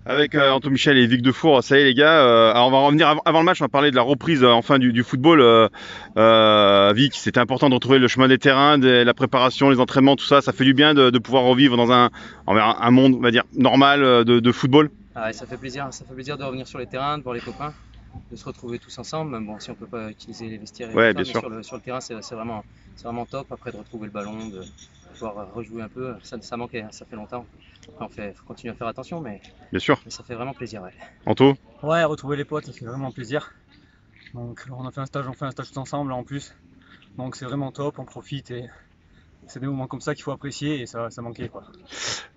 Avec Antoine Michel et Vic Defour. Ça y est les gars, alors on va revenir avant le match, on va parler de la reprise enfin du football. Vic, c'était important de retrouver le chemin des terrains, la préparation, les entraînements, tout ça. Ça fait du bien de pouvoir revivre dans un monde, on va dire, normal de football. Ah ouais, ça fait plaisir de revenir sur les terrains, de voir les copains, de se retrouver tous ensemble. Même bon, si on peut pas utiliser les vestiaires et tout Ouais, ça, bien mais sûr. sur le terrain, c'est vraiment top. Après de retrouver le ballon, de pouvoir rejouer un peu, ça manquait, ça fait longtemps. Après, faut continuer à faire attention, Bien sûr. mais ça fait vraiment plaisir. Ouais. Anto? Ouais, retrouver les potes, ça fait vraiment plaisir. Donc on fait un stage tous ensemble là, en plus. Donc c'est vraiment top, on profite et c'est des moments comme ça qu'il faut apprécier et ça manquait quoi.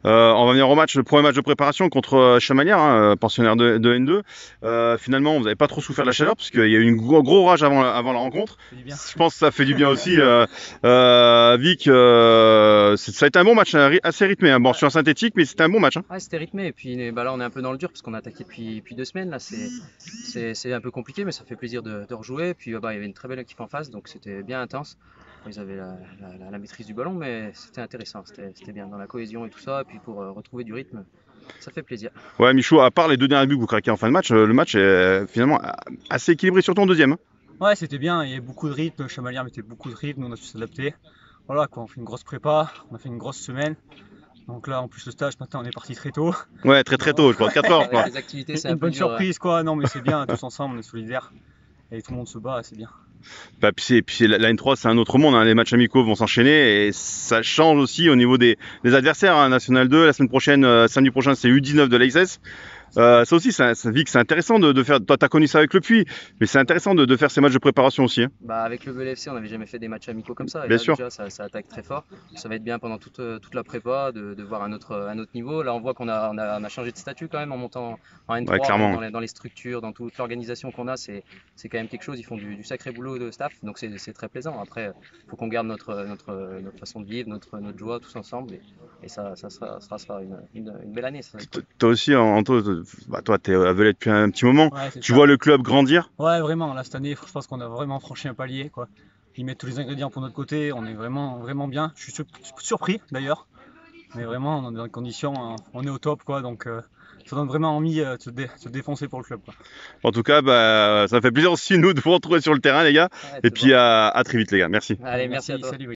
On va venir au match, le premier match de préparation contre Chamalières, hein, pensionnaire de N2. Finalement, vous n'avez pas trop souffert de la chaleur parce qu'il y a eu une gros orage avant la rencontre. Ça fait du bien. Je pense que ça fait du bien aussi. Vic, ça a été un bon match, assez rythmé. Hein. Bon, sur un synthétique, mais c'était un bon match. Hein. Ouais, c'était rythmé. Et puis bah, là, on est un peu dans le dur parce qu'on a attaqué depuis 2 semaines. Là, c'est un peu compliqué, mais ça fait plaisir de rejouer. Et puis bah, il y avait une très belle équipe en face, donc c'était bien intense. Ils avaient la maîtrise du ballon, mais c'était intéressant. C'était bien dans la cohésion et tout ça. Et puis pour retrouver du rythme, ça fait plaisir. Ouais, Michou, à part les 2 derniers buts que vous craquez en fin de match, le match est finalement assez équilibré, surtout en deuxième. Hein. Ouais, c'était bien, il y avait beaucoup de rythme, Chamalières mettait beaucoup de rythme, nous on a su s'adapter. Voilà quoi, on fait une grosse prépa, on a fait une grosse semaine. Donc là en plus le stage matin on est parti très tôt. Ouais, très tôt, je crois, 4 heures, je crois. Avec les activités, c'est un Une peu bonne dur. surprise quoi, non mais c'est bien, tous ensemble, on est solidaires. Et tout le monde se bat, c'est bien. Bah, puis la N3 c'est un autre monde, hein. Les matchs amicaux vont s'enchaîner et ça change aussi au niveau des adversaires. Hein. National 2, la semaine prochaine, samedi prochain c'est U19 de l'AXS. Ça aussi, ça Vic, c'est intéressant de faire. Toi, t'as connu ça avec le Puy, mais c'est intéressant de faire ces matchs de préparation aussi. Hein. Bah, avec le VLFC, on n'avait jamais fait des matchs amicaux comme ça. Et Bien là, sûr. déjà, ça attaque très fort. Ça va être bien pendant toute la prépa de voir un autre niveau. Là, on voit qu'on a changé de statut quand même en montant en N3, Ouais, clairement. dans les structures, dans toute l'organisation qu'on a. C'est quand même quelque chose. Ils font du sacré boulot de staff, donc c'est très plaisant. Après, il faut qu'on garde notre façon de vivre, notre joie tous ensemble. Et ça sera une belle année. Ça va être cool. Toi aussi, Anto, bah, toi, t'es à Velay depuis un petit moment. Ouais, c'est Tu ça. vois le club grandir. Ouais, vraiment, là cette année, je pense qu'on a vraiment franchi un palier quoi. Ils mettent tous les ingrédients pour notre côté, on est vraiment bien. Je suis surpris d'ailleurs, mais vraiment on est dans des conditions, on est au top quoi, donc ça donne vraiment envie de se défoncer pour le club quoi. En tout cas, bah, ça fait plaisir aussi nous de vous retrouver sur le terrain, les gars. Ouais, Et c'est puis bon. à très vite, les gars. Merci. Allez, merci à toi. Salut.